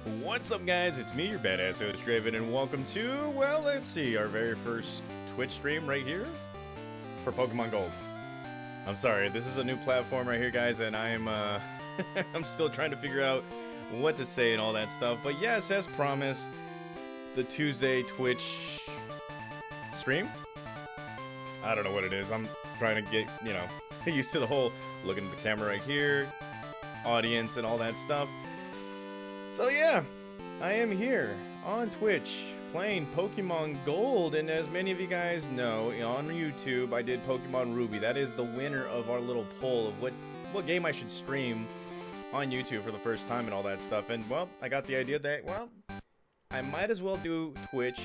What's up, guys? It's me, your badass host, Draven, and welcome to, well, let's see, our very first Twitch stream right here for Pokemon Gold. I'm sorry, this is a new platform right here, guys, and I'm, I'm still trying to figure out what to say and all that stuff. But yes, as promised, the Tuesday Twitch stream. I don't know what it is. I'm trying to get, used to the whole looking at the camera right here, audience, and all that stuff. So yeah, I am here on Twitch playing Pokemon Gold, and as many of you guys know, on YouTube I did Pokemon Ruby. That is the winner of our little poll of what game I should stream on YouTube for the first time and all that stuff. And well, I got the idea that, well, I might as well do Twitch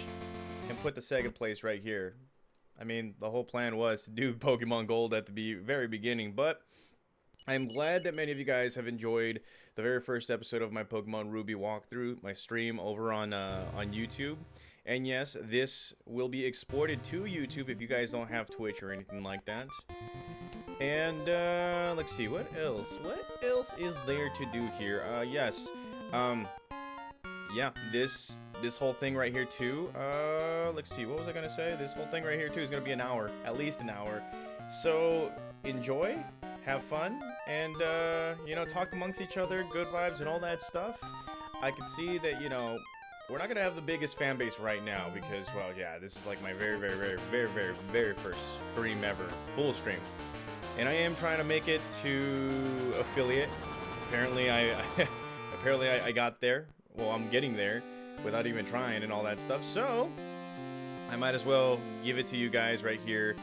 and put the second place right here. I mean, the whole plan was to do Pokemon Gold at the very beginning, but I'm glad that many of you guys have enjoyed the very first episode of my Pokemon Ruby walkthrough, my stream over on YouTube. And yes, this will be exported to YouTube if you guys don't have Twitch or anything like that. And let's see, what else? What else is there to do here? Yes, yeah, this whole thing right here too. Let's see, what was I gonna say? This whole thing right here too is gonna be an hour, at least an hour. So enjoy. Have fun, and, talk amongst each other, good vibes, and all that stuff. I can see that, we're not going to have the biggest fan base right now because, well, yeah, this is like my very first stream ever, full stream. And I am trying to make it to affiliate. Apparently, I got there. Well, I'm getting there without even trying and all that stuff. So, I might as well give it to you guys right here.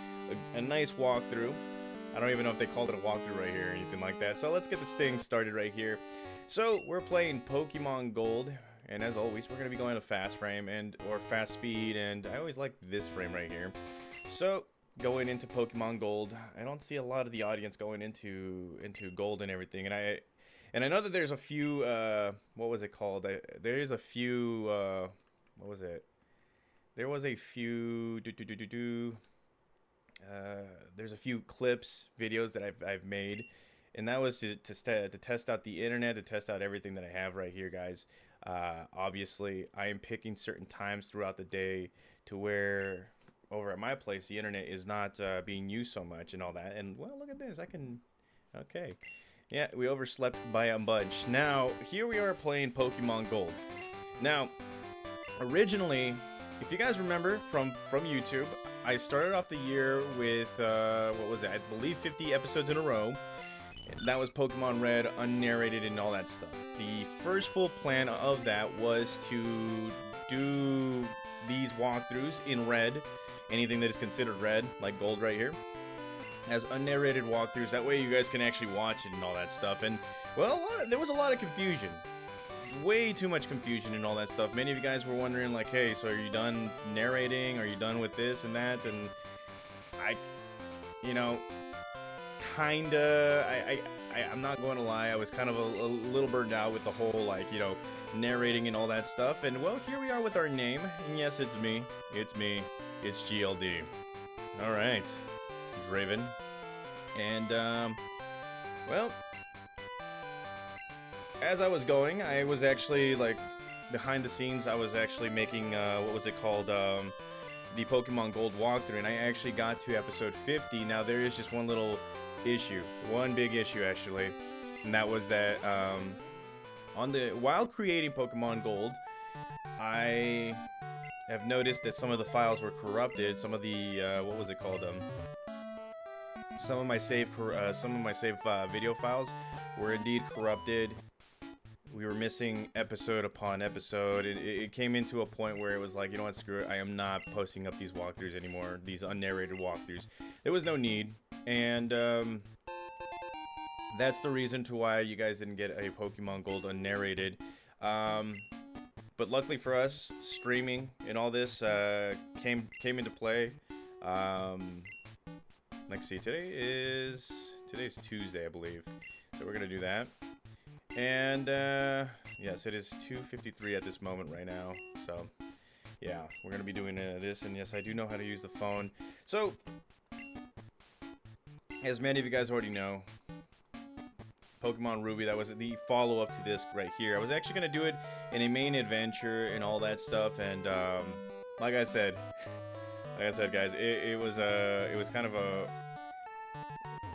A nice walkthrough. I don't even know if they called it a walkthrough right here or anything like that. So let's get this thing started right here. So we're playing Pokemon Gold, and as always, we're gonna be going to fast frame or fast speed, and I always like this frame right here. So going into Pokemon Gold, I don't see a lot of the audience going into Gold and everything, and I know that there's a few what was it called? There's a few what was it? There was a few there's a few clips, videos that I've made, and that was to test out the internet, to test out everything that I have right here, guys. Obviously, I am picking certain times throughout the day to where over at my place the internet is not being used so much and all that. And well, look at this, okay, yeah, we overslept by a bunch. Now here we are playing Pokemon Gold. Now, originally, if you guys remember from YouTube, I started off the year with, what was it? I believe 50 episodes in a row. That was Pokemon Red, unnarrated and all that stuff. The first full plan of that was to do these walkthroughs in red, anything that is considered red, like Gold right here, as unnarrated walkthroughs. That way you guys can actually watch it and all that stuff. And, well, there was a lot of confusion. Way too much confusion and all that stuff. Many of you guys were wondering, like, hey, so are you done narrating? Are you done with this and that? And I'm not going to lie, I was kind of a little burned out with the whole, like, narrating and all that stuff. And, well, here we are with our name. And yes, it's me. It's GLD. Alright. Draven. And, well, as I was going, I was actually, like, behind the scenes, I was actually making, what was it called, the Pokemon Gold walkthrough, and I actually got to episode 50. Now, there is just one little issue, one big issue, actually, and that was that, while creating Pokemon Gold, I have noticed that some of the files were corrupted, some of the, what was it called, some of my save video files were indeed corrupted. We were missing episode upon episode. It came into a point where it was like, you know what, screw it. I am not posting up these walkthroughs anymore, these unnarrated walkthroughs. There was no need, and that's the reason to why you guys didn't get a Pokemon Gold unnarrated. But luckily for us, streaming and all this came into play. Let's see, today's Tuesday, I believe. So we're gonna do that. And, yes, it is 2:53 at this moment right now, so, yeah, we're going to be doing this, and yes, I do know how to use the phone. So, as many of you guys already know, Pokemon Ruby. That was the follow-up to this right here. I was actually gonna do it in a main adventure and all that stuff, and like I said, guys, it was kind of a,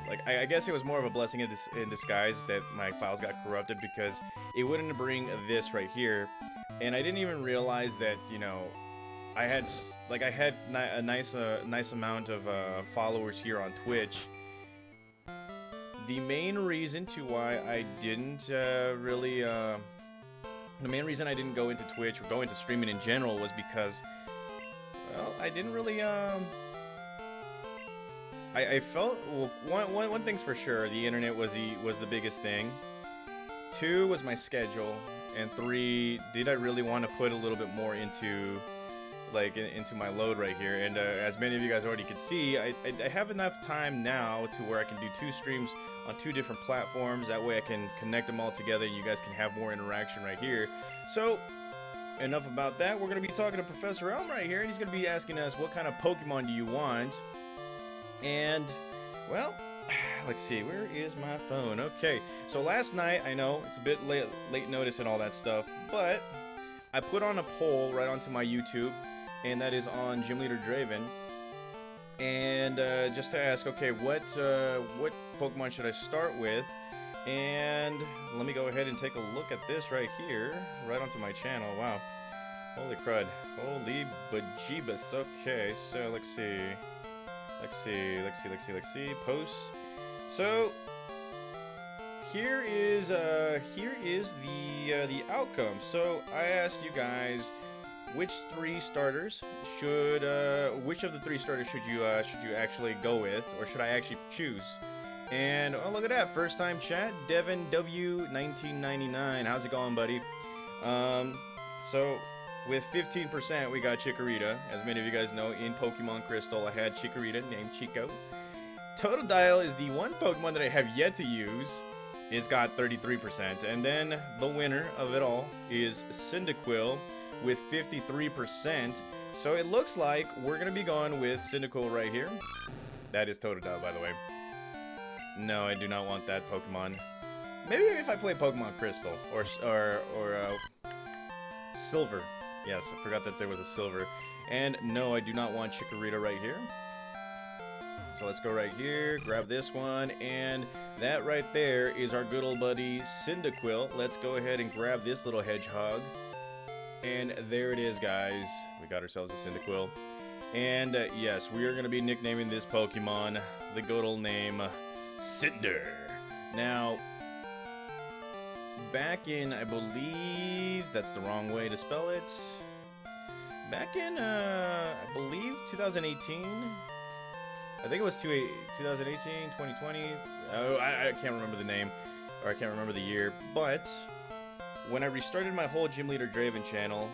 like, I guess it was more of a blessing in disguise that my files got corrupted, because it wouldn't bring this right here, and I didn't even realize that, you know, I had a nice amount of followers here on Twitch. The main reason to why I didn't the main reason I didn't go into Twitch or go into streaming in general was because, well, I didn't really I felt, well, one thing's for sure, the internet was the biggest thing. 2 was my schedule, and 3, did I really want to put a little bit more into into my load right here? And as many of you guys already could see, I have enough time now to where I can do 2 streams on 2 different platforms. That way I can connect them all together and you guys can have more interaction right here. So enough about that. We're going to be talking to Professor Elm right here, and he's going to be asking us, what kind of Pokemon do you want? And, well, let's see, where is my phone? Okay, so last night, I know it's a bit late notice and all that stuff, but I put on a poll right onto my YouTube, and that is on Gym Leader Draven, and just to ask, okay, what Pokemon should I start with? And let me go ahead and take a look at this right here, right onto my channel. Wow, holy crud, holy bejeebus. Okay, so let's see, posts. So here is the outcome. So I asked you guys, which 3 starters should which of the 3 starters should you actually go with, or should I actually choose? And oh, look at that, first time chat, Devin W1999. How's it going, buddy? So with 15%, we got Chikorita. As many of you guys know, in Pokemon Crystal, I had Chikorita named Chico. Totodile is the one Pokemon that I have yet to use. It's got 33%. And then the winner of it all is Cyndaquil with 53%. So it looks like we're going to be going with Cyndaquil right here. That is Totodile, by the way. No, I do not want that Pokemon. Maybe if I play Pokemon Crystal or Silver. Yes, I forgot that there was a Silver. And no, I do not want Chikorita right here. So let's go right here, grab this one, and that right there is our good old buddy Cyndaquil. Let's go ahead and grab this little hedgehog. And there it is, guys. We got ourselves a Cyndaquil. And yes, we are going to be nicknaming this Pokemon the good old name Cinder. Now, back in, I believe, that's the wrong way to spell it. Back in, I believe, 2018. I think it was 2018, 2020. Oh, I can't remember the name, or I can't remember the year. But when I restarted my whole Gym Leader Draven channel,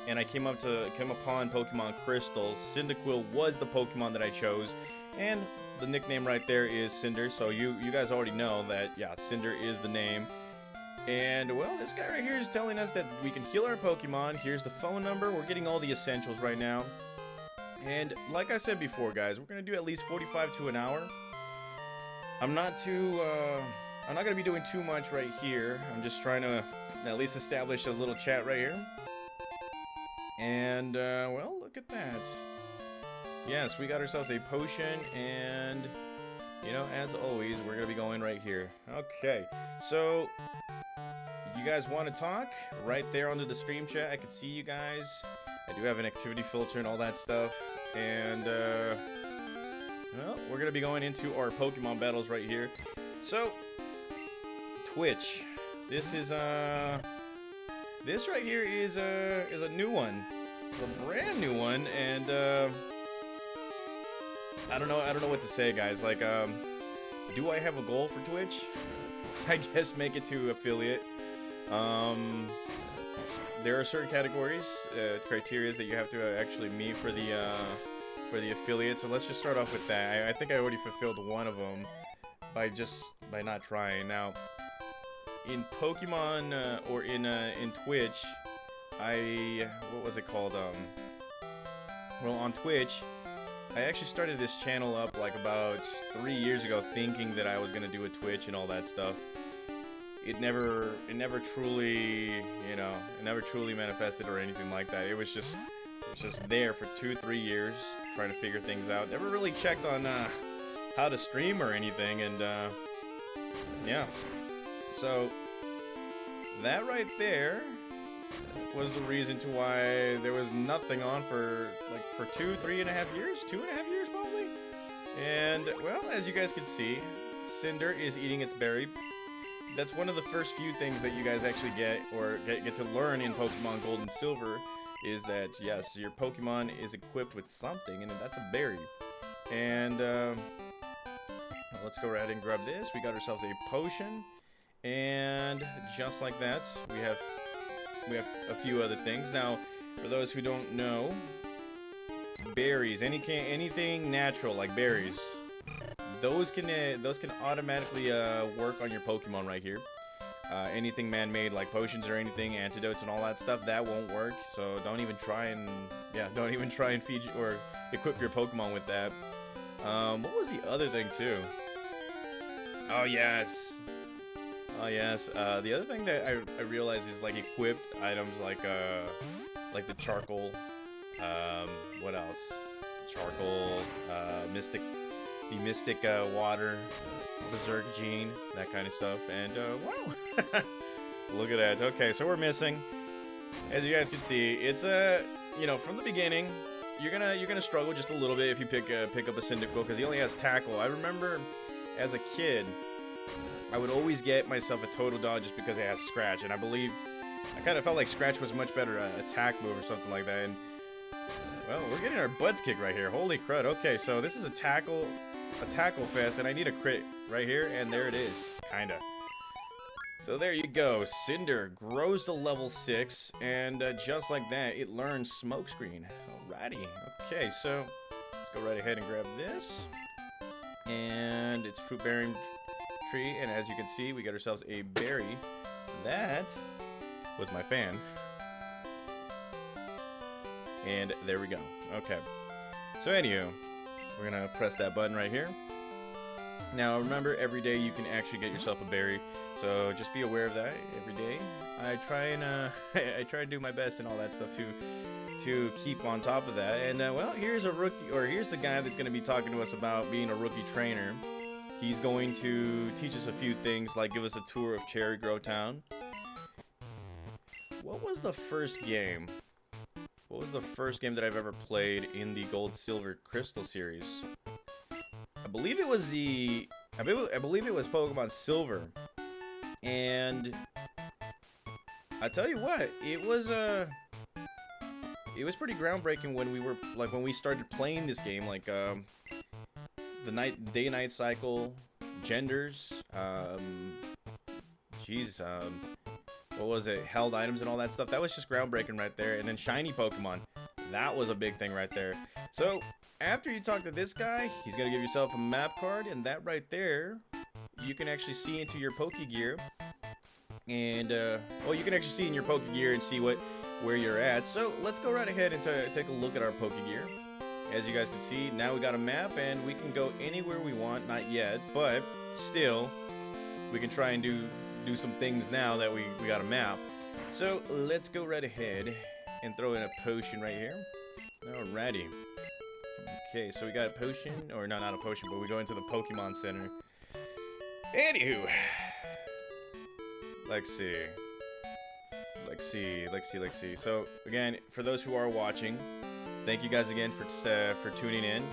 and I came upon Pokemon Crystal, Cyndaquil was the Pokemon that I chose, and the nickname right there is Cinder. So you guys already know that, yeah, Cinder is the name. And well, this guy right here is telling us that we can heal our Pokemon. Here's the phone number. We're getting all the essentials right now. And like I said before, guys, we're gonna do at least 45 to an hour. I'm not gonna be doing too much right here. I'm just trying to at least establish a little chat right here. And well, look at that. Yes, we got ourselves a potion, and you know, as always, we're gonna be going right here. Okay, so you guys want to talk? Right there under the stream chat, I can see you guys. I do have an activity filter and all that stuff. And, well, we're going to be going into our Pokemon battles right here. So, Twitch. This is, this right here is a new one. It's a brand new one, and, I don't know what to say, guys. Like, do I have a goal for Twitch? I guess make it to affiliate. There are certain categories, criteria that you have to actually meet for the affiliate. So let's just start off with that. I think I already fulfilled one of them by not trying. Now, in Pokemon or in Twitch, what was it called? Well, on Twitch, I actually started this channel up like about 3 years ago, thinking that I was gonna do a Twitch and all that stuff. it never truly, you know, it never truly manifested or anything like that. It was just there for 2-3 years trying to figure things out. Never really checked on how to stream or anything, and yeah. So that right there was the reason to why there was nothing on for 3.5 years, 2.5 years probably. And well, as you guys can see, Cinder is eating its berry. That's one of the first few things that you guys actually get to learn in Pokemon Gold and Silver, is that yes, your Pokemon is equipped with something, and that's a berry. And well, let's go right ahead and grab this. We got ourselves a potion, and just like that, we have a few other things. Now, for those who don't know, berries, anything natural like berries, those can automatically work on your Pokemon right here. Anything man-made like potions or anything, antidotes and all that stuff, that won't work. So don't even try and feed you or equip your Pokemon with that. What was the other thing too? Oh yes. The other thing that I realized is like equipped items like the charcoal. What else? Charcoal, mystic water, berserk gene, that kind of stuff. And wow, look at that. Okay, so we're missing. As you guys can see, it's you know, from the beginning, you're gonna struggle just a little bit if you pick up a Cyndaquil, because he only has tackle. I remember as a kid, I would always get myself a Total Dodge just because it has Scratch, and I kind of felt like Scratch was a much better attack move or something like that. And well, we're getting our butts kicked right here. Holy crud. Okay, so this is a tackle fest, and I need a crit right here, and there it is, kinda. So there you go. Cinder grows to level 6, and just like that, it learns Smokescreen. Alrighty. Okay, so let's go right ahead and grab this. And it's fruit bearing tree, and as you can see, we got ourselves a berry. That was my fan. And there we go. Okay. So anywho, we're gonna press that button right here. Now remember, every day you can actually get yourself a berry, so just be aware of that every day. I try and I try and do my best and all that stuff to keep on top of that. And well, here's a rookie, or here's the guy that's gonna be talking to us about being a rookie trainer. He's going to teach us a few things, like give us a tour of Cherry Grove Town. What was the first game? What was the first game that I've ever played in the Gold, Silver, Crystal series? I believe it was Pokemon Silver. And I tell you what, it was pretty groundbreaking when we started playing this game, like the day-night cycle, genders, what was it, held items and all that stuff. That was just groundbreaking right there. And then shiny Pokemon, that was a big thing right there. So after you talk to this guy, he's gonna give yourself a map card, and that right there, you can actually see into your Pokegear. And well, you can actually see in your Pokegear and see where you're at. So let's go right ahead and take a look at our Pokegear. As you guys can see, now we got a map, and we can go anywhere we want. Not yet, but still, we can try and do some things now that we got a map. So let's go right ahead and throw in a potion right here. Alrighty. Okay, so we got a potion, or not a potion, but we go into the Pokemon Center. Anywho, let's see. So again, for those who are watching, thank you guys again for tuning in.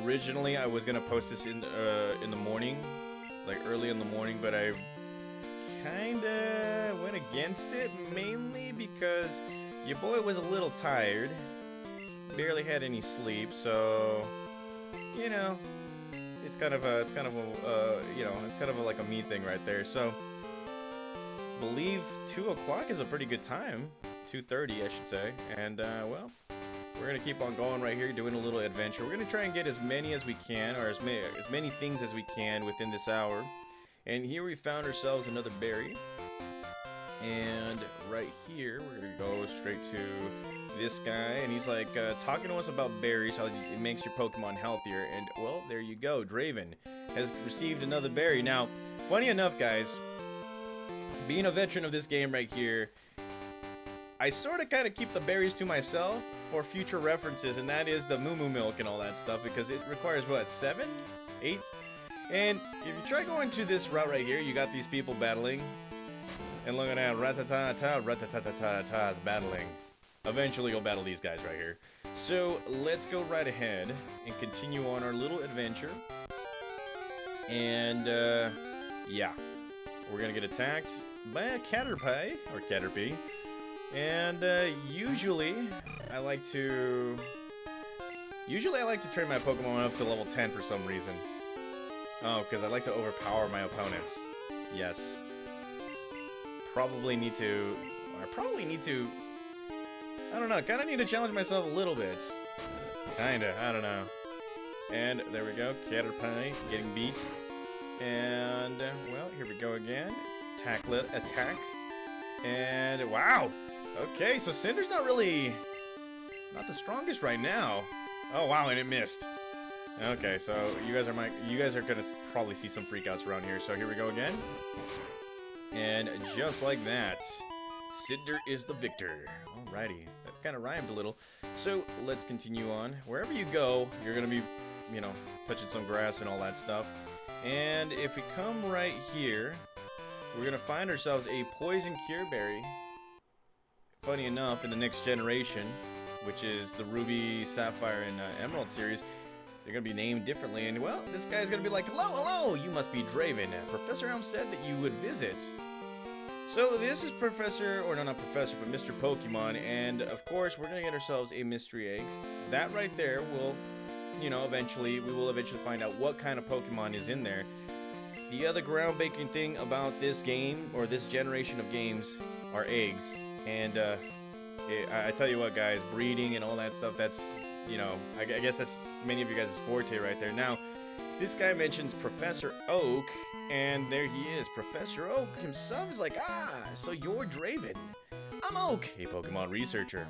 Originally, I was gonna post this in the morning, like early in the morning, but I kinda went against it, mainly because your boy was a little tired, barely had any sleep, so you know, it's kind of like a me thing right there. So believe 2 o'clock is a pretty good time, 2:30 I should say, and well, we're gonna keep on going right here, doing a little adventure. We're gonna try and get as many as we can, or as many things as we can within this hour. And here we found ourselves another berry. And right here, we're gonna go straight to this guy, and he's like talking to us about berries, how it makes your Pokemon healthier. And well, there you go, Draven has received another berry. Now, funny enough, guys, being a veteran of this game right here, I sort of kind of keep the berries to myself for future references, and that is the moo moo milk and all that stuff, because it requires, what, 7? 8? And if you try going to this route right here, you got these people battling. And look at that, rat-ta-ta-ta, rat-ta-ta-ta-ta is battling. Eventually you'll battle these guys right here. So let's go right ahead and continue on our little adventure. And, yeah. We're gonna get attacked by a Caterpie, or Caterpie. And, usually I like to train my Pokemon up to level 10 for some reason. Oh, because I like to overpower my opponents. Yes. I probably need to, I don't know, kind of need to challenge myself a little bit. Kinda, I don't know. And there we go, Caterpie getting beat. And, well, here we go again. Attack. And, wow! Okay, so Cinder's not the strongest right now. Oh, wow, and it missed. Okay, so you guys are gonna probably see some freakouts around here. So here we go again. And just like that, Cinder is the victor. Alrighty, that kind of rhymed a little. So let's continue on. Wherever you go, you're gonna be, you know, touching some grass and all that stuff. And if we come right here, we're gonna find ourselves a poison cure berry. Funny enough, in the next generation, which is the Ruby, Sapphire, and Emerald series, they're gonna be named differently. And well, this guy's gonna be like, hello, you must be Draven. Professor Elm said that you would visit. So this is Professor, or no, not Professor, but Mr. Pokemon, and of course we're gonna get ourselves a mystery egg. That right there will, you know, we will eventually find out what kind of Pokemon is in there. The other groundbreaking thing about this game, or this generation of games, are eggs. And I tell you what, guys, breeding and all that stuff, that's, you know, I guess that's many of you guys' forte right there. Now, this guy mentions Professor Oak, and there he is. Professor Oak himself is like, so you're Draven. I'm Oak, a Pokemon researcher.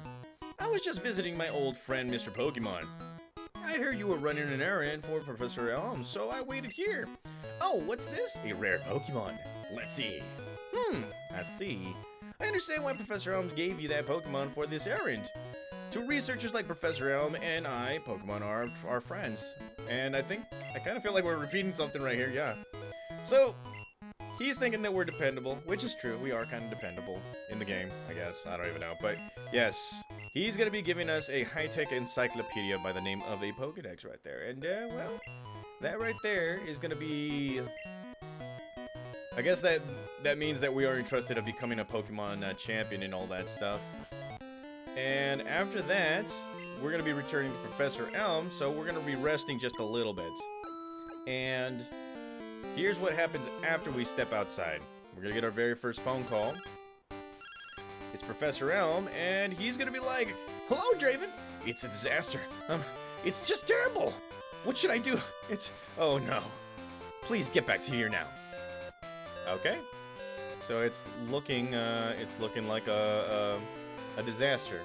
I was just visiting my old friend, Mr. Pokemon. I heard you were running an errand for Professor Elm, so I waited here. Oh, what's this? A rare Pokemon. Let's see. I see. I understand why Professor Elm gave you that Pokemon for this errand. To researchers like Professor Elm and I, Pokemon are friends. And I kind of feel like we're repeating something right here, yeah. So, he's thinking that we're dependable, which is true. We are kind of dependable in the game, I guess. I don't even know. But, yes, he's going to be giving us a high-tech encyclopedia by the name of a Pokedex right there. And, well, that right there is going to be... I guess that means that we are interested in becoming a Pokemon champion and all that stuff. And after that, we're going to be returning to Professor Elm, so we're going to be resting just a little bit. And here's what happens after we step outside. We're going to get our very first phone call. It's Professor Elm, and he's going to be like, hello, Draven. It's a disaster. It's just terrible. What should I do? Oh no. Please get back to here now. Okay. So it's looking like a disaster.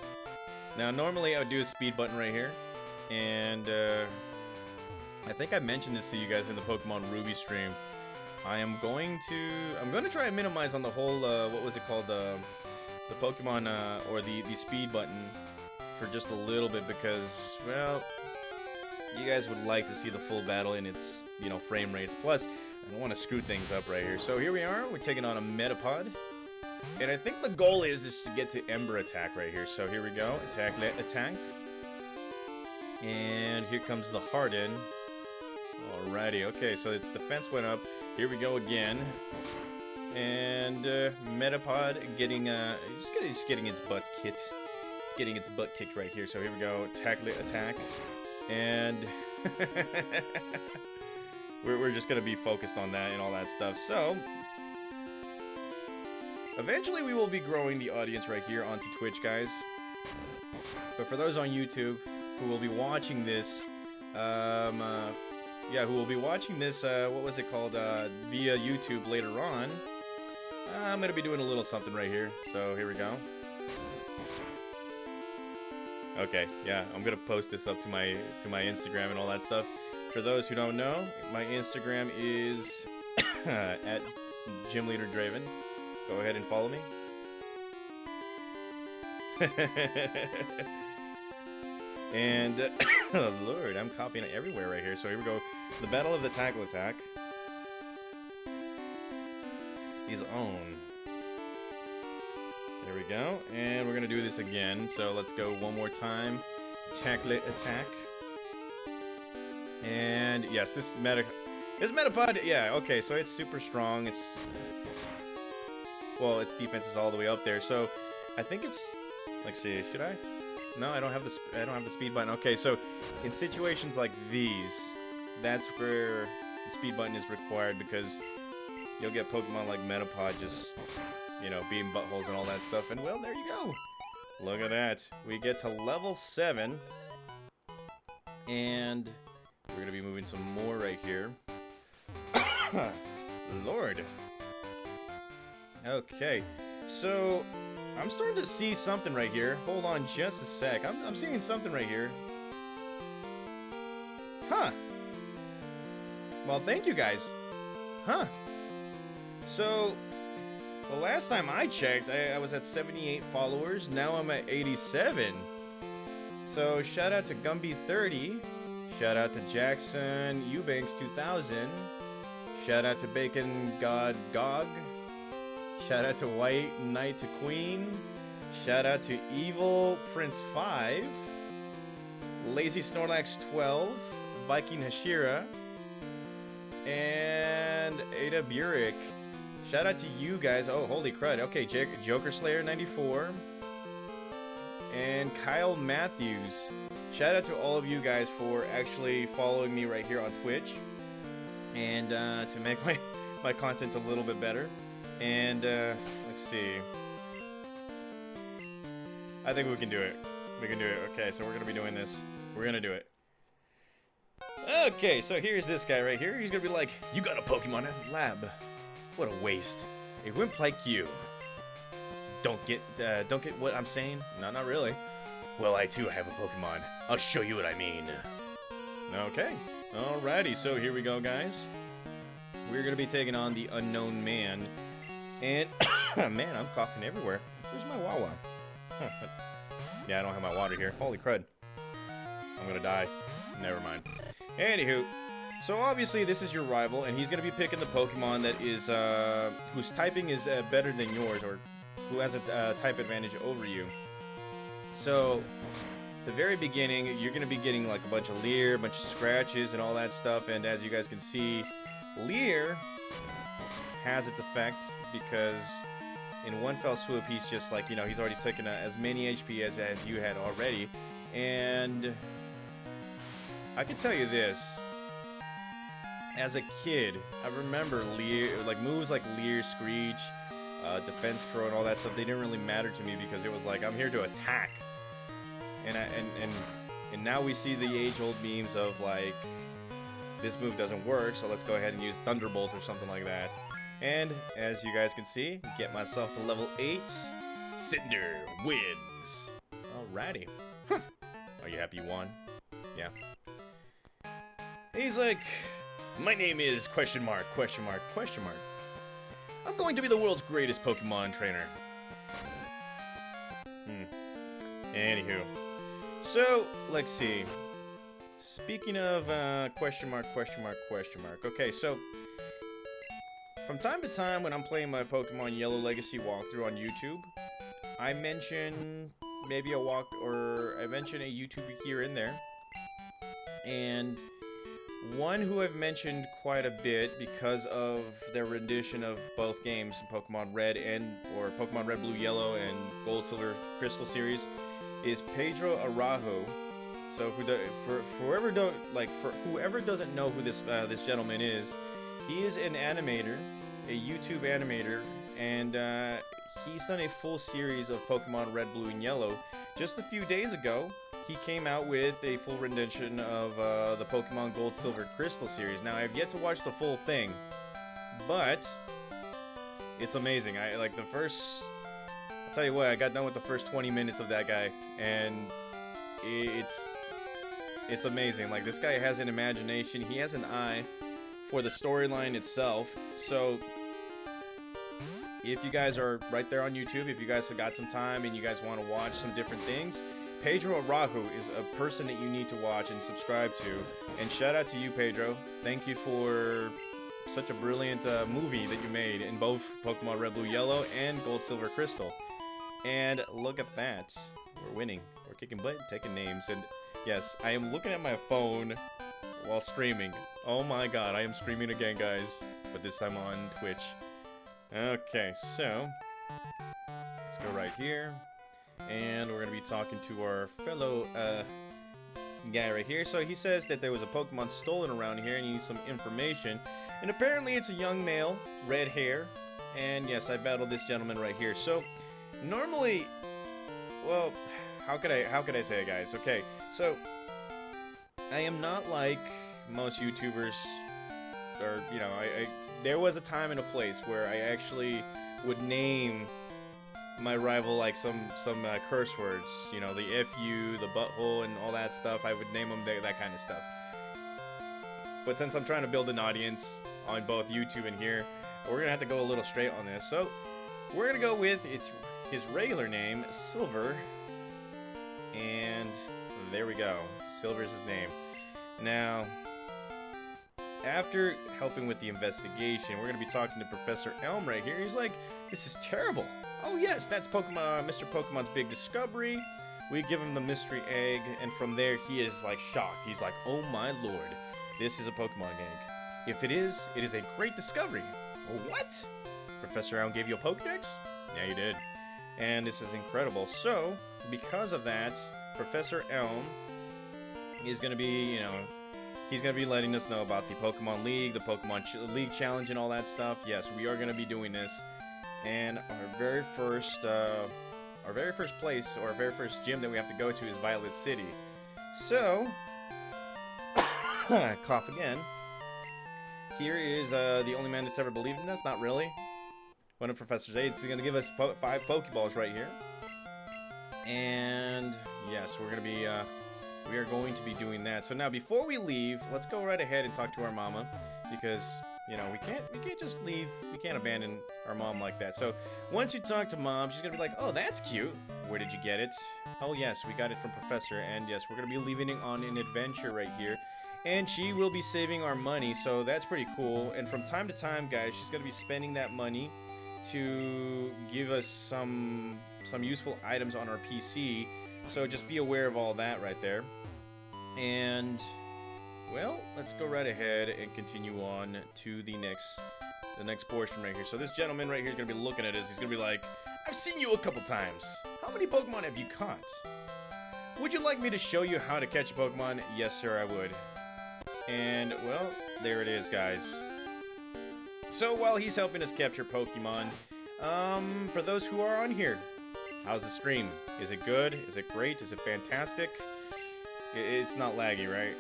Now, normally I would do a speed button right here, and I think I mentioned this to you guys in the Pokemon Ruby stream. I'm going to try and minimize on the whole what was it called, the Pokemon or the speed button for just a little bit, because, well, you guys would like to see the full battle in its, you know, frame rates. Plus, I don't want to screw things up right here. So here we are. We're taking on a Metapod. And I think the goal is to get to Ember Attack right here. So here we go. Attack. And here comes the Harden. Alrighty. Okay, so its defense went up. Here we go again. And Metapod getting just getting its butt kicked. It's getting its butt kicked right here. So here we go. Attack. And we're just going to be focused on that and all that stuff. So eventually we will be growing the audience right here onto Twitch, guys. But for those on YouTube who will be watching this, what was it called, via YouTube later on, I'm going to be doing a little something right here. So here we go. Okay, yeah, I'm going to post this up to my Instagram and all that stuff. For those who don't know, my Instagram is at Gym Leader Draven. go ahead and follow me. And, oh Lord, I'm copying it everywhere right here. So here we go. The Battle of the Tackle Attack is on. There we go. And we're going to do this again. So let's go one more time. Tackle Attack. And yes, this Metapod, yeah, okay, so it's super strong. It's, well, its defense is all the way up there. So I think it's, let's see, should I? No, I don't have the speed button. Okay, so in situations like these, that's where the speed button is required, because you'll get Pokemon like Metapod just, you know, being buttholes and all that stuff. And well, there you go. Look at that. We get to level 7. And we're going to be moving some more right here. Lord. Okay. So I'm starting to see something right here. Hold on just a sec. I'm seeing something right here. Huh. Well, thank you guys. Huh. So, the last time I checked, I was at 78 followers. Now I'm at 87. So, shout out to Gumby30. Shout out to Jackson Eubanks 2000. Shout out to Bacon God Gog. Shout out to White Knight to Queen. Shout out to Evil Prince 5. Lazy Snorlax 12. Viking Hashira. And Ada Burek. Shout out to you guys. Oh, holy crud. Okay, Joker Slayer 94. And Kyle Matthews. Shout out to all of you guys for actually following me right here on Twitch. And to make my content a little bit better. And let's see. I think we can do it. We can do it. Okay, so we're going to be doing this. We're going to do it. Okay, so here's this guy right here. He's going to be like, you got a Pokemon at the lab. What a waste. A wimp like you. Don't get what I'm saying? No, not really. Well, I too have a Pokemon. I'll show you what I mean. Okay. Alrighty, so here we go, guys. We're going to be taking on the Unknown Man. And, man, I'm coughing everywhere. Where's my Wawa? Huh. Yeah, I don't have my water here. Holy crud. I'm going to die. Never mind. Anywho, so obviously this is your rival, and he's going to be picking the Pokemon that is, whose typing is better than yours, or who has a type advantage over you. So, the very beginning, you're going to be getting like a bunch of Leer, a bunch of scratches, and all that stuff, and as you guys can see, Leer has its effect, because in one fell swoop, he's just like, you know, he's already taken as many HP as you had already, and I can tell you this, as a kid, I remember Leer, like moves like Leer, Screech, Defense Crow, and all that stuff, they didn't really matter to me, because it was like, I'm here to attack. And now we see the age-old memes of like, this move doesn't work, so let's go ahead and use Thunderbolt or something like that. And as you guys can see, get myself to level 8. Cinder wins. Alrighty. Are you happy you won? Yeah. He's like, my name is question mark, question mark, question mark. I'm going to be the world's greatest Pokemon trainer. Anywho. So, let's see. Speaking of question mark, question mark, question mark. Okay, so from time to time when I'm playing my Pokemon Yellow Legacy walkthrough on YouTube, I mention maybe a I mention a YouTuber here and there. And one who I've mentioned quite a bit because of their rendition of both games, Pokemon Red or Pokemon Red, Blue, Yellow, and Gold, Silver, Crystal series, is Pedro Araujo. So for whoever doesn't know who this gentleman is, he is an animator, a YouTube animator, and he's done a full series of Pokemon Red, Blue, and Yellow. Just a few days ago, he came out with a full rendition of the Pokemon Gold, Silver, Crystal series. Now, I have yet to watch the full thing, but it's amazing. I'll tell you what, I got done with the first 20 minutes of that guy, and it's amazing. Like, this guy has an imagination. He has an eye for the storyline itself. So if you guys are right there on YouTube, if you guys have got some time and you guys want to watch some different things, Pedro Arahu is a person that you need to watch and subscribe to. And shout out to you, Pedro. Thank you for such a brilliant movie that you made in both Pokemon Red, Blue, Yellow and Gold, Silver, Crystal. And look at that. We're winning. We're kicking butt, taking names. And yes, I am looking at my phone while streaming. Oh my god, I am streaming again, guys. But this time on Twitch. Okay, so let's go right here. And we're going to be talking to our fellow guy right here. So he says that there was a Pokemon stolen around here and he needs some information. And apparently it's a young male, red hair. And yes, I battled this gentleman right here. So normally, well, how could I say it, guys? Okay, so I am not like most YouTubers, or you know, there was a time and a place where I actually would name my rival like some curse words, you know, the FU, the butthole, and all that stuff. I would name them that kind of stuff. But since I'm trying to build an audience on both YouTube and here, we're gonna have to go a little straight on this. So we're gonna go with his regular name, Silver, and there we go. Silver's his name. Now, after helping with the investigation, we're gonna be talking to Professor Elm right here. He's like, "This is terrible." Oh yes, that's Pokemon, Mr. Pokemon's big discovery. We give him the mystery egg, and from there he is like shocked. He's like, "Oh my lord, this is a Pokemon egg. If it is a great discovery." What? Professor Elm gave you a Pokedex? Yeah, you did. And this is incredible. So, because of that, Professor Elm is going to be, you know, he's going to be letting us know about the Pokemon League, the Pokemon League Challenge, and all that stuff. Yes, we are going to be doing this. And our very first place, or our very first gym that we have to go to is Violet City. So, cough again. Here is the only man that's ever believed in us. Not really. One of Professor aides is going to give us 5 Pokeballs right here. And yes, we are going to be doing that. So now, before we leave, let's go right ahead and talk to our mama, because you know we can't just leave. We can't abandon our mom like that. So once you talk to mom, she's gonna be like, "Oh, that's cute. Where did you get it?" "Oh yes, we got it from Professor." And yes, we're gonna be leaving it on an adventure right here. And she will be saving our money, so that's pretty cool. And from time to time, guys, she's gonna be spending that money to give us some useful items on our PC. So just be aware of all that right there. And well, let's go right ahead and continue on to the next portion right here. So this gentleman right here is gonna be looking at us. He's gonna be like, "I've seen you a couple times. How many Pokemon have you caught? Would you like me to show you how to catch a Pokemon?" "Yes, sir, I would." And, well, there it is, guys. So, while he's helping us capture Pokemon, for those who are on here, how's the stream? Is it good? Is it great? Is it fantastic? It's not laggy, right?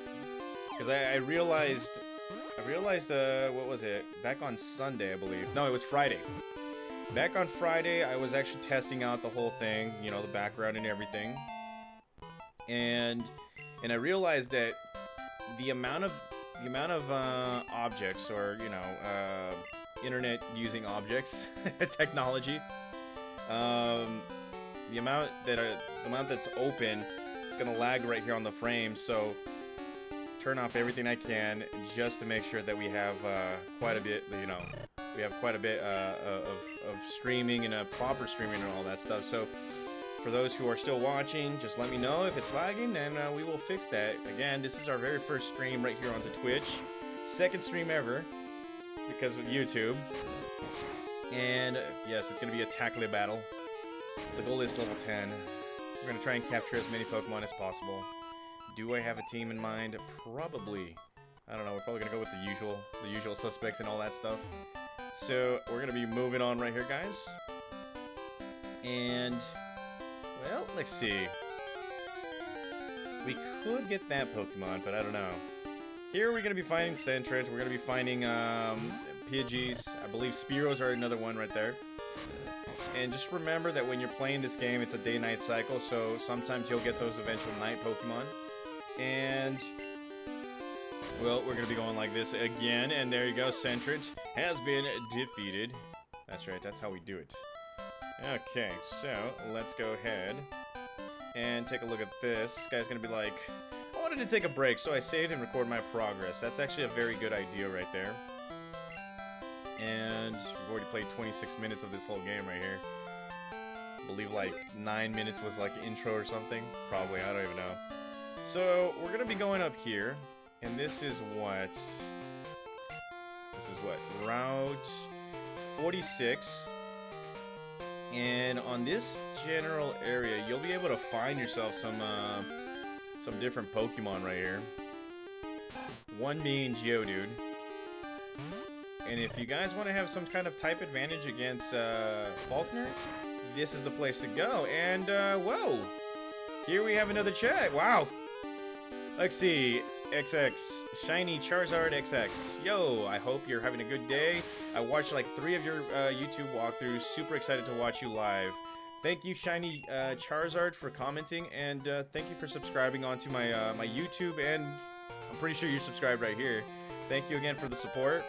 Because I realized, what was it? Back on Sunday, I believe. No, it was Friday. Back on Friday, I was actually testing out the whole thing, you know, the background and everything. And I realized that the amount of objects, or you know, internet using objects, technology, the amount that's open, it's gonna lag right here on the frame. So turn off everything I can just to make sure that we have quite a bit, you know, of streaming and a proper streaming and all that stuff. So for those who are still watching, just let me know if it's lagging, and we will fix that. Again, this is our very first stream right here onto Twitch. Second stream ever, because of YouTube. And yes, it's going to be a tackle battle. The goal is level 10. We're going to try and capture as many Pokemon as possible. Do I have a team in mind? Probably. I don't know, we're probably going to go with the usual suspects and all that stuff. So, we're going to be moving on right here, guys. And well, let's see. We could get that Pokemon, but I don't know. Here we're going to be finding Sentret. We're going to be finding Pidgeys. I believe Spearows are another one right there. And just remember that when you're playing this game, it's a day-night cycle, so sometimes you'll get those eventual night Pokemon. And well, we're going to be going like this again, and there you go. Sentret has been defeated. That's right, that's how we do it. Okay, so let's go ahead and take a look at this. This guy's gonna be like, I wanted to take a break, so I saved and recorded my progress. That's actually a very good idea right there. And we've already played 26 minutes of this whole game right here. I believe like 9 minutes was like intro or something. Probably, I don't even know. So we're gonna be going up here, and this is what? Route 46. And on this general area, you'll be able to find yourself some different Pokemon right here. One being Geodude. And if you guys want to have some kind of type advantage against Faulkner, this is the place to go. And, whoa! Here we have another chat. Wow! Let's see. XX. Shiny Charizard XX. Yo, I hope you're having a good day. I watched like 3 of your YouTube walkthroughs. Super excited to watch you live. Thank you, Shiny Charizard, for commenting. And thank you for subscribing onto my, my YouTube. And I'm pretty sure you're subscribed right here. Thank you again for the support.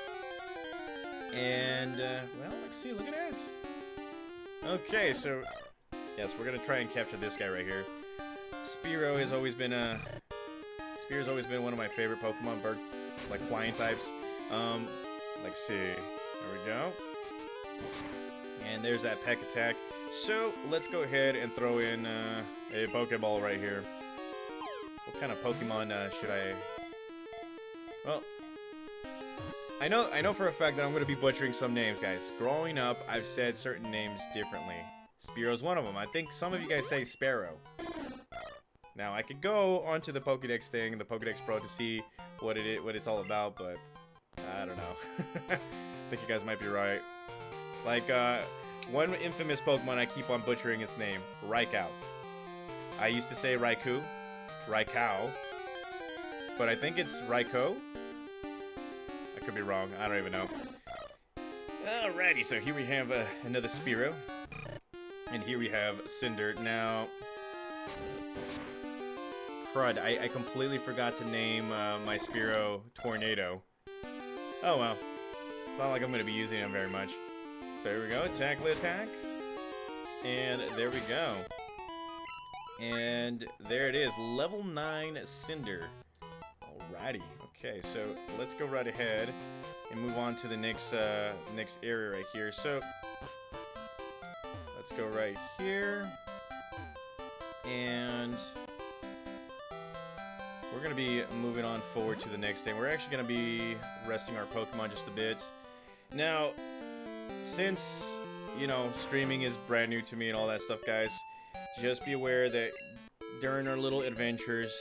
And, well, let's see, look at that. Okay, so, yes, we're gonna try and capture this guy right here. Spearow has always been one of my favorite Pokemon, bird, like flying types. Let's see, there we go. And there's that peck attack. So, let's go ahead and throw in, a Pokeball right here. What kind of Pokemon, should I... Well... I know for a fact that I'm going to be butchering some names, guys. Growing up, I've said certain names differently. Spearow's one of them. I think some of you guys say Sparrow. Now, I could go onto the Pokédex thing, the Pokédex Pro, to see what it's all about, but I don't know. I think you guys might be right. Like, one infamous Pokemon I keep on butchering its name, Raikou. I used to say Raikou, but I think it's Raikou. I could be wrong. I don't even know. Alrighty, so here we have another Spearow. And here we have Cinder. Now... Crud, I completely forgot to name my Spearow Tornado. Oh well. It's not like I'm going to be using him very much. So here we go. Tackle attack. And there we go. And there it is. Level 9 Cinder. Alrighty. Okay, so let's go right ahead and move on to the next area right here. So let's go right here, and we're gonna be moving on forward to the next thing. We're actually gonna be resting our Pokemon just a bit. Now, since you know streaming is brand new to me and all that stuff, guys, just be aware that during our little adventures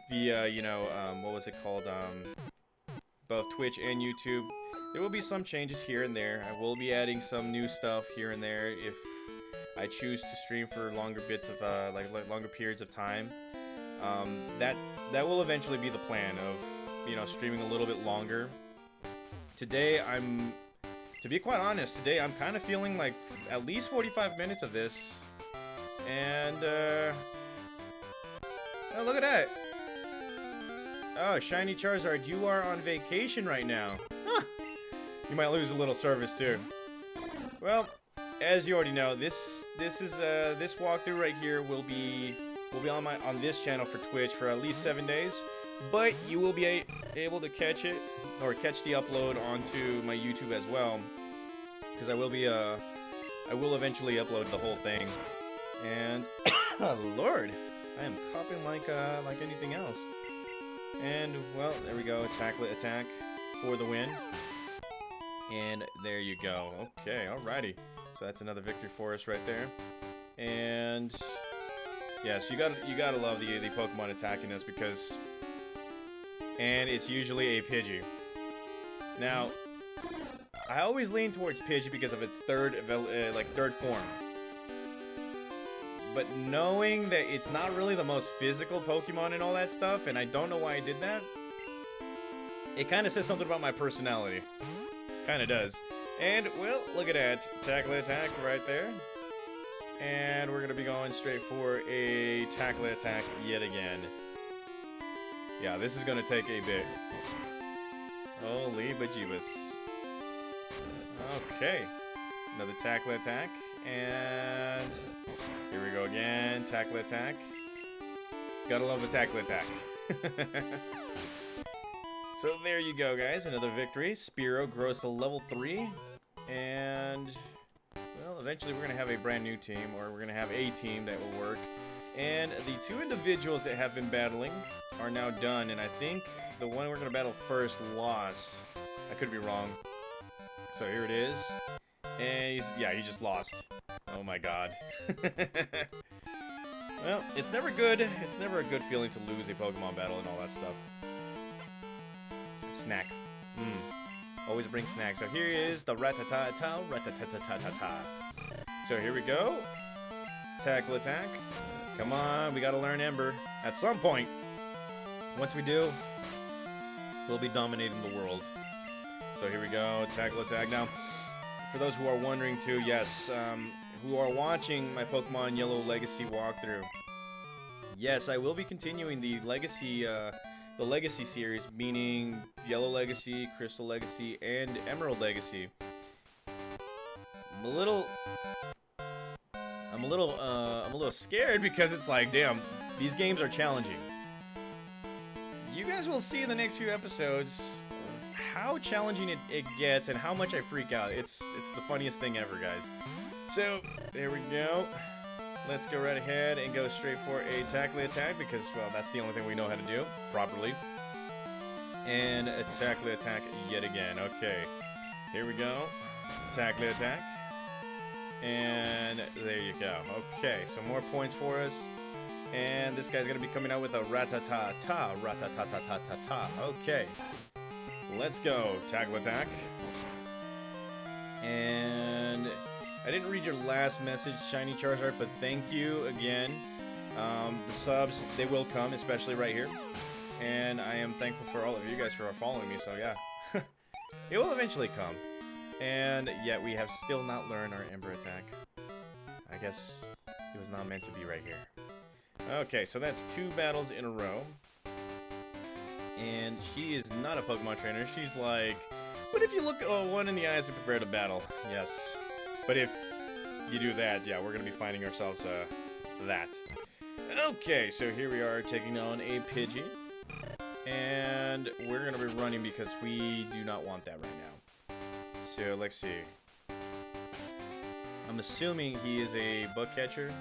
via, you know, what was it called, both Twitch and YouTube, there will be some changes here and there. I will be adding some new stuff here and there if I choose to stream for longer bits of, like longer periods of time. That will eventually be the plan of, you know, streaming a little bit longer. Today, to be quite honest, today I'm kind of feeling like at least 45 minutes of this, and, oh, look at that! Oh, Shiny Charizard, you are on vacation right now. Huh. You might lose a little service too. Well, as you already know, this walkthrough right here will be on this channel for Twitch for at least 7 days, but you will be able to catch it or catch the upload onto my YouTube as well, because I will eventually upload the whole thing. And oh, Lord, I am coughing like anything else. And, well, there we go. Tackle attack for the win. And there you go. Okay, alrighty. So that's another victory for us right there. And, yes, you gotta love the Pokemon attacking us because... And it's usually a Pidgey. Now, I always lean towards Pidgey because of its third form. But knowing that it's not really the most physical Pokemon and all that stuff, and I don't know why I did that, it kind of says something about my personality. Kind of does. And, well, look at that. Tackle attack right there. And we're going to be going straight for a tackle attack yet again. Yeah, this is going to take a bit. Holy bejeebus. Okay. Another tackle attack. And here we go again. Tackle attack. Gotta love the tackle attack. So there you go, guys. Another victory. Spearow grows to level 3. And, well, eventually we're going to have a brand new team, or we're going to have a team that will work. And the 2 individuals that have been battling are now done. And I think the one we're going to battle first lost. I could be wrong. So here it is. And he just lost. Oh my god. Well, it's never good. It's never a good feeling to lose a Pokemon battle and all that stuff. Snack. Always bring snacks. So here is the Rattata-ta, Rattata-ta-ta-ta-ta. So here we go. Tackle attack. Come on, we gotta learn Ember at some point. Once we do, we'll be dominating the world. So here we go. Tackle attack. Now, for those who are wondering too, yes, who are watching my Pokemon Yellow Legacy walkthrough, yes, I will be continuing the Legacy series, meaning Yellow Legacy, Crystal Legacy, and Emerald Legacy. I'm a little scared because it's like, damn, these games are challenging. You guys will see in the next few episodes how challenging it gets and how much I freak out. It's the funniest thing ever, guys. So there we go. Let's go right ahead and go straight for a tackle attack because, well, that's the only thing we know how to do properly. And a tackle attack yet again. Okay, here we go. Tackle attack. And there you go. Okay, so more points for us. And this guy's going to be coming out with a Rattata-ta, Rattata-ta-ta-ta-ta. Okay, let's go. Tackle attack. And I didn't read your last message, Shiny Charizard, but thank you again. The subs, they will come, especially right here. And I am thankful for all of you guys for following me, so yeah. It will eventually come. And yet we have still not learned our Ember attack. I guess it was not meant to be right here. Okay, so that's 2 battles in a row. And she is not a Pokemon trainer. She's like, what if you look one in the eyes and prepare to battle? Yes. But if you do that, yeah, we're going to be finding ourselves that. Okay, so here we are taking on a Pidgey. And we're going to be running because we do not want that right now. So let's see. I'm assuming he is a bug catcher.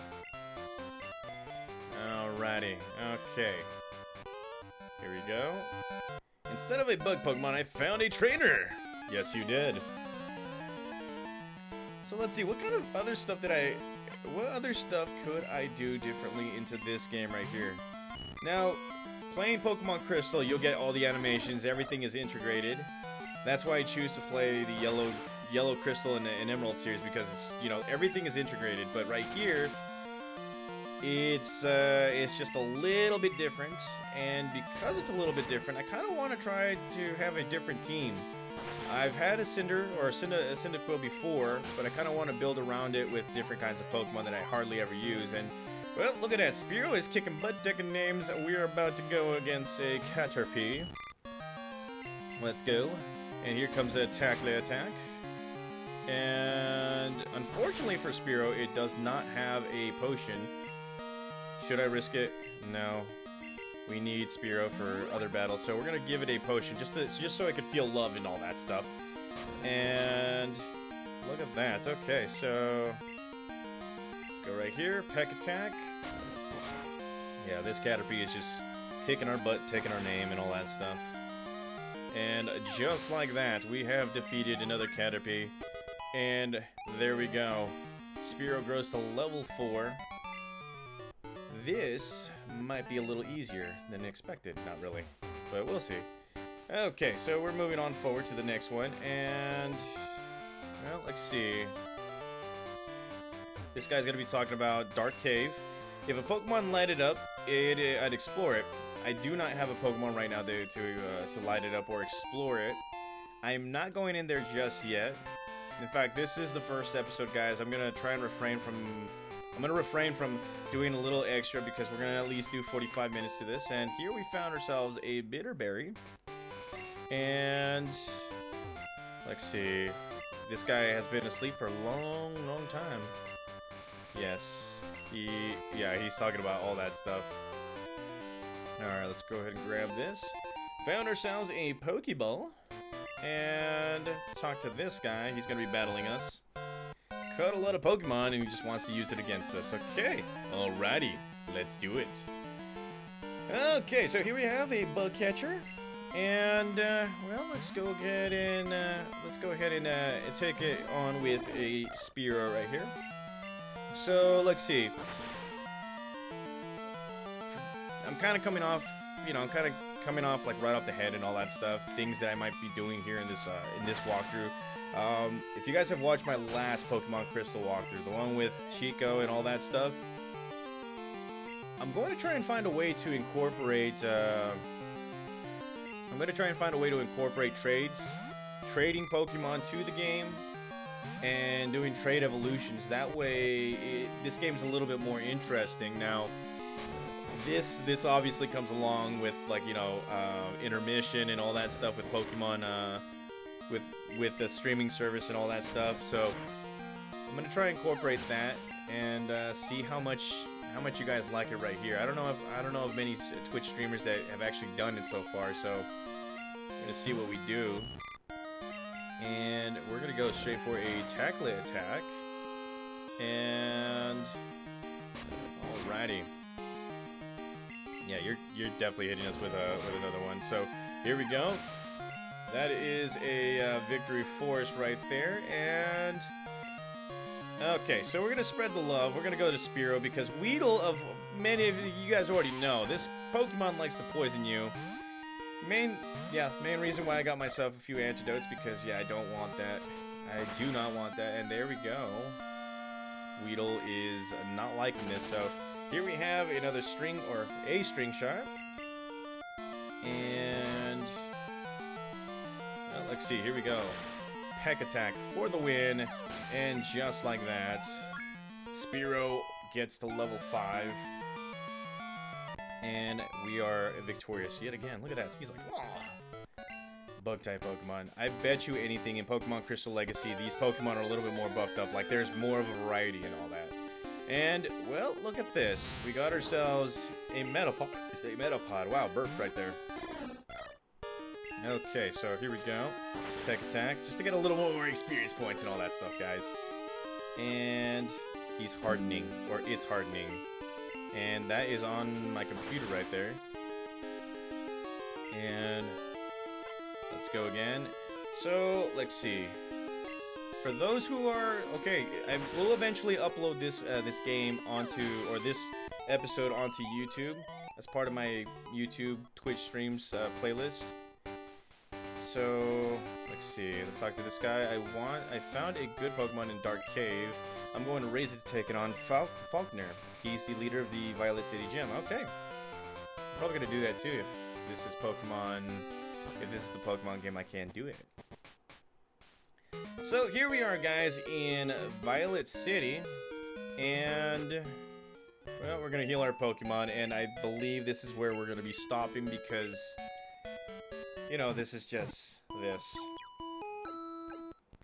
Alrighty, okay. Here we go. Instead of a bug Pokemon, I found a trainer! Yes, you did. So let's see, what other stuff could I do differently into this game right here? Now, playing Pokemon Crystal, you'll get all the animations, everything is integrated. That's why I choose to play the Yellow Crystal and Emerald series, because it's, you know, everything is integrated. But right here, it's just a little bit different, and because it's a little bit different, I kind of want to try to have a different team. I've had a Cyndaquil before, but I kind of want to build around it with different kinds of Pokemon that I hardly ever use. And, well, look at that. Spearow is kicking butt, taking names. We're about to go against a Caterpie. Let's go. And here comes a tackle attack. And unfortunately for Spearow, it does not have a potion. Should I risk it? No. We need Spearow for other battles, so we're gonna give it a potion just so I could feel love and all that stuff. And look at that. Okay, so let's go right here. Peck attack. Yeah, this Caterpie is just kicking our butt, taking our name, and all that stuff. And just like that, we have defeated another Caterpie. And there we go. Spearow grows to level 4. This might be a little easier than expected. Not really, but we'll see. Okay, so we're moving on forward to the next one, and, well, let's see. This guy's gonna be talking about Dark Cave. If a Pokemon lighted up, I'd explore it. I do not have a Pokemon right now to light it up or explore it. I'm not going in there just yet. In fact, this is the first episode, guys. I'm gonna try and refrain from doing a little extra because we're gonna at least do 45 minutes to this. And here we found ourselves a Bitterberry. And let's see. This guy has been asleep for a long, long time. Yes. He's talking about all that stuff. Alright, let's go ahead and grab this. Found ourselves a Pokeball. And talk to this guy. He's going to be battling us. Caught a lot of Pokemon and he just wants to use it against us. Okay. Alrighty. Let's do it. Okay, so here we have a bug catcher. And, well, let's go ahead and take it on with a Spearow right here. So, let's see. I'm kind of coming off, like right off the head and all that stuff. Things that I might be doing here in this walkthrough. If you guys have watched my last Pokemon Crystal walkthrough, the one with Chico and all that stuff, I'm going to try and find a way to incorporate, trades, trading Pokemon to the game, and doing trade evolutions. That way, this game's a little bit more interesting. Now, this obviously comes along with, like, intermission and all that stuff with Pokemon, with the streaming service and all that stuff. So I'm gonna try and incorporate that and see how much you guys like it right here. I don't know of many Twitch streamers that have actually done it so far. So I'm gonna see what we do, and we're gonna go straight for a tackle attack. And alrighty. Yeah, you're definitely hitting us with another one. So here we go. That is a victory for us right there. And okay, so we're gonna spread the love. We're gonna go to Spearow because Weedle, of many of you guys already know, this Pokemon likes to poison you. Main reason why I got myself a few antidotes, because I don't want that. I do not want that. And there we go. Weedle is not liking this, so here we have another string, or a string shot. And well, let's see, here we go. Peck attack for the win. And just like that, Spearow gets to level 5. And we are victorious yet again. Look at that. He's like, oh. Bug-type Pokemon. I bet you anything in Pokemon Crystal Legacy, these Pokemon are a little bit more buffed up. Like, there's more of a variety and all that. And, well, look at this. We got ourselves a Metapod. A Metapod. Wow, burped right there. Okay, so here we go. Peck attack. Just to get a little more experience points and all that stuff, guys. And he's hardening. Or it's hardening. And that is on my computer right there. And let's go again. So, let's see. For those who are okay, I will eventually upload this game onto, or this episode onto YouTube as part of my YouTube Twitch streams playlist. So let's see. Let's talk to this guy. I found a good Pokemon in Dark Cave. I'm going to raise it to take it on Faulkner. He's the leader of the Violet City Gym. Okay, I'm probably gonna do that too if this is Pokemon. If this is the Pokemon game, I can do it. So here we are, guys, in Violet City, and well, we're gonna heal our Pokemon, and I believe this is where we're gonna be stopping because, this is just this.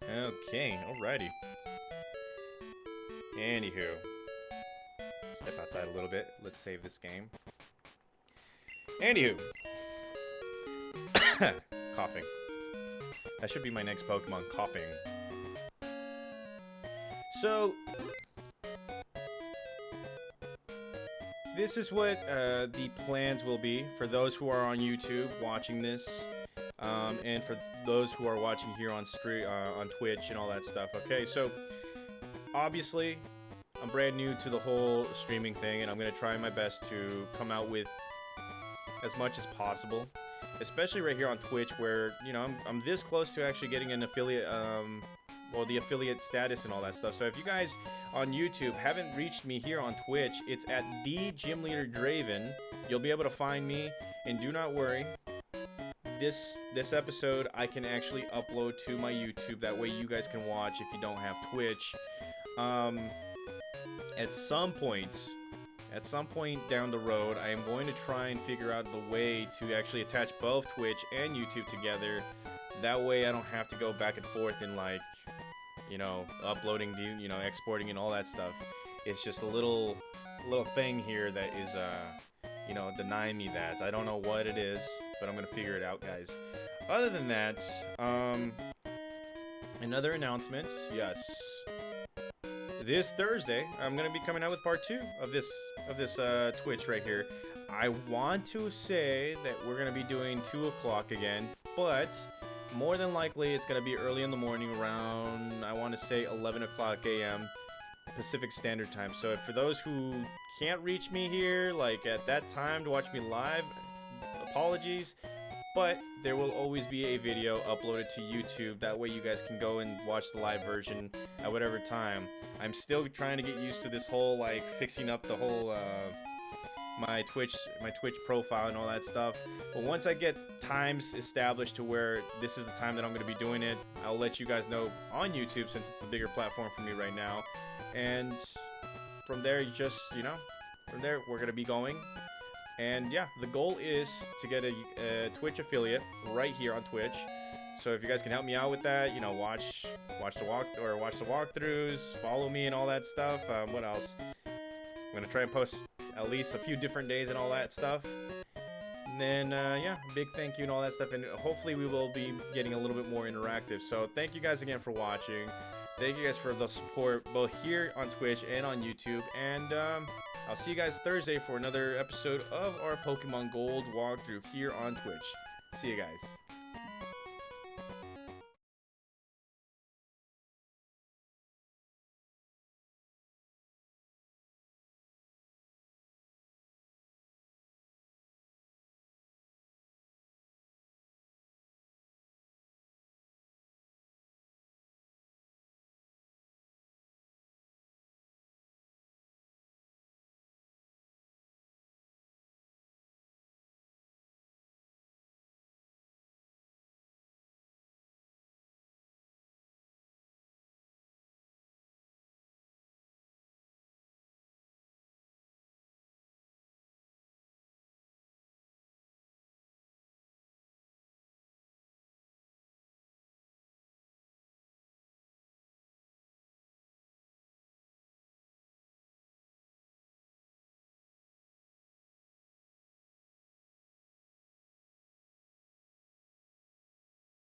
Okay, alrighty. Anywho, step outside a little bit. Let's save this game. Anywho, coughing. That should be my next Pokemon, coughing. So, this is what the plans will be for those who are on YouTube watching this, and for those who are watching here on Twitch and all that stuff. Okay, so obviously, I'm brand new to the whole streaming thing, and I'm gonna try my best to come out with as much as possible. Especially right here on Twitch, where I'm this close to actually getting an affiliate, the affiliate status and all that stuff. So if you guys on YouTube haven't reached me here on Twitch, it's at the Gym Leader Draven. You'll be able to find me, and do not worry. This episode I can actually upload to my YouTube. That way you guys can watch if you don't have Twitch. At some point down the road, I am going to try and figure out the way to actually attach both Twitch and YouTube together. That way I don't have to go back and forth in, like, you know, uploading, you know, exporting and all that stuff. It's just a little thing here that is, you know, denying me that. I don't know what it is, but I'm gonna figure it out, guys. Other than that, another announcement. Yes, this Thursday I'm gonna be coming out with part 2 of this Twitch right here. I want to say that we're gonna be doing 2 o'clock again, but more than likely it's gonna be early in the morning, around, I want to say 11 o'clock a.m. Pacific Standard Time. So for those who can't reach me here, like at that time to watch me live, apologies, but there will always be a video uploaded to YouTube. That way you guys can go and watch the live version at whatever time. I'm still trying to get used to this whole, like, fixing up the whole my Twitch profile and all that stuff. But once I get times established to where this is the time that I'm going to be doing it, I'll let you guys know on YouTube, since it's the bigger platform for me right now. And from there, you know, from there we're going to be going. And yeah, the goal is to get a Twitch affiliate right here on Twitch. So if you guys can help me out with that, you know, watch the walkthroughs, follow me and all that stuff. What else? I'm gonna try and post at least a few different days and all that stuff. And then yeah, big thank you and all that stuff. And hopefully we will be getting a little bit more interactive. So thank you guys again for watching. Thank you guys for the support both here on Twitch and on YouTube. And I'll see you guys Thursday for another episode of our Pokemon Gold walkthrough here on Twitch. See you guys.